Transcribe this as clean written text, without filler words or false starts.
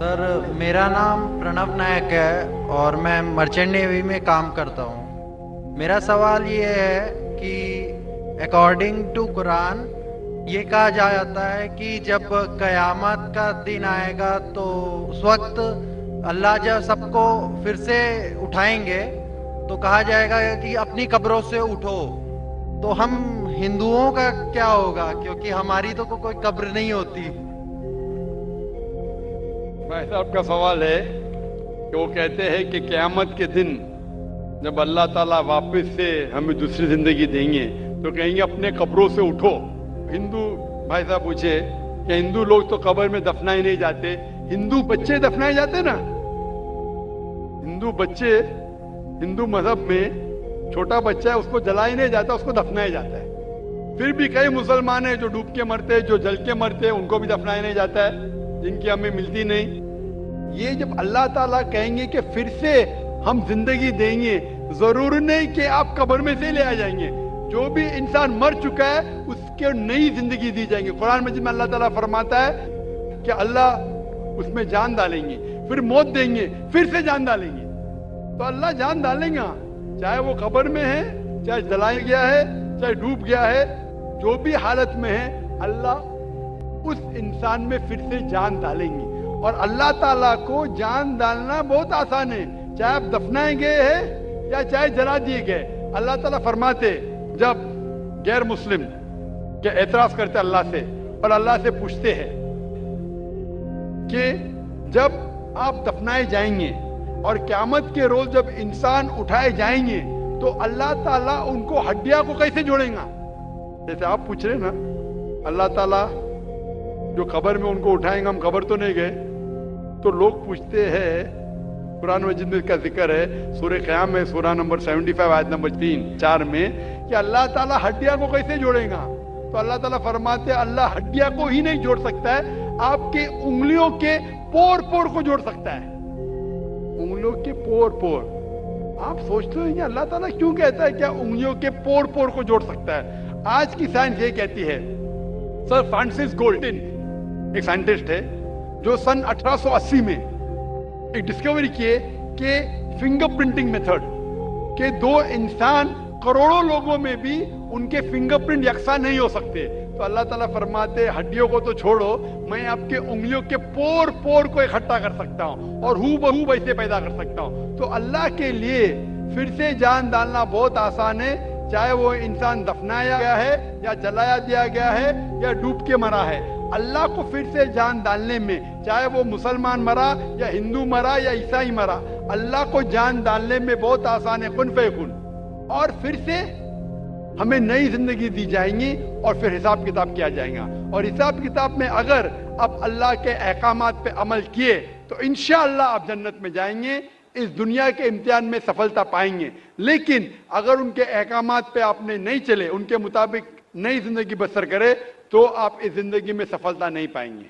Sir, मेरा नाम प्रणव नायक है और मैं मर्चेंट नेवी में काम करता हूँ। मेरा सवाल ये है कि अकॉर्डिंग टू कुरान ये कहा जाता है कि जब कयामत का दिन आएगा तो उस वक्त अल्लाह जब सबको फिर से उठाएंगे तो कहा जाएगा कि अपनी कब्रों से उठो। तो हम हिंदुओं का क्या होगा, क्योंकि हमारी तो कोई कब्र नहीं होती। भाई साहब का सवाल है कि वो कहते हैं कि क़यामत के दिन जब अल्लाह ताला वापस से हमें दूसरी जिंदगी देंगे तो कहेंगे अपने कब्रों से उठो। हिंदू भाई साहब पूछे कि हिंदू लोग तो कब्र में दफनाए नहीं जाते, हिंदू बच्चे दफनाए जाते ना। हिंदू बच्चे, हिंदू मजहब में छोटा बच्चा है उसको जलाया नहीं जाता, उसको दफनाया जाता है। फिर भी कई मुसलमान हैं जो डूब के मरते हैं, जो जल के मरते हैं, उनको भी दफनाया नहीं जाता है, जिनकी हमें मिलती नहीं। ये जब अल्लाह ताला कहेंगे कि फिर से हम जिंदगी देंगे, जरूर नहीं कि आप कब्र में से ले आ जाएंगे। जो भी इंसान मर चुका है उसके नई जिंदगी दी जाएंगे। कुरान मजीद में अल्लाह ताला फरमाता है कि अल्लाह उसमें जान डालेंगे, फिर मौत देंगे, फिर से जान डालेंगे। तो अल्लाह जान डालेगा, चाहे वो कब्र में है, चाहे जलाया गया है, चाहे डूब गया है, जो भी हालत में है अल्लाह उस इंसान में फिर से जान डालेंगे। और अल्लाह ताला को जान डालना बहुत आसान है, चाहे आप दफनाए गए हैं या चाहे जला दिए गए। अल्लाह ताला फरमाते जब गैर मुस्लिम के एतराज करते अल्लाह से और अल्लाह से पूछते हैं कि जब आप दफनाए जाएंगे और क़यामत के रोज जब इंसान उठाए जाएंगे तो अल्लाह ताला उनको हड्डियां को कैसे जोड़ेगा। जैसे आप पूछ रहे ना, अल्लाह ताला जो कब्र में उनको उठाएंगे, हम कब्र तो नहीं गए। तो लोग पूछते हैं, कुरान मजीद में इसका जिक्र है सूरह क़याम में, सूरह नंबर 75 आयत नंबर 3-4 में, कि अल्लाह ताला हड्डियां को कैसे जोड़ेगा। तो अल्लाह ताला फरमाते अल्लाह हड्डियां को ही नहीं जोड़ सकता है, आपके उंगलियों के पोर पोर को जोड़ सकता है। उंगलियों के पोर पोर। आप सोचते हो अल्लाह ताला क्यों कहता है क्या उंगलियों के पोर पोर को जोड़ सकता है। आज की साइंस ये कहती है, सर फ्रांसिस गोल्डिन एक साइंटिस्ट है जो सन 1880 में एक डिस्कवरी किए कि फिंगर प्रिंटिंग मेथड के दो इंसान करोड़ों लोगों में भी उनके फिंगरप्रिंट यकसा नहीं हो सकते। तो अल्लाह ताला फरमाते हड्डियों को तो छोड़ो, मैं आपके उंगलियों के पोर पोर को इकट्ठा कर सकता हूँ और हू बहू वैसे पैदा कर सकता हूँ। तो अल्लाह के लिए फिर से जान डालना बहुत आसान है, चाहे वो इंसान दफनाया गया है या जलाया दिया गया है या डूब के मरा है। अल्लाह को फिर से जान डालने में, चाहे वो मुसलमान मरा या हिंदू मरा या ईसाई मरा, अल्लाह को जान डालने में बहुत आसान है, कुन फयकुन। और फिर से हमें नई जिंदगी दी जाएंगी और फिर हिसाब किताब किया जाएगा। और हिसाब किताब में अगर आप अल्लाह के अहकामात पे अमल किए तो इंशाअल्लाह आप जन्नत में जाएंगे, इस दुनिया के इम्तिहान में सफलता पाएंगे। लेकिन अगर उनके अहकामात पे आपने नहीं चले, उनके मुताबिक नई जिंदगी बसर करे, तो आप इस जिंदगी में सफलता नहीं पाएंगे।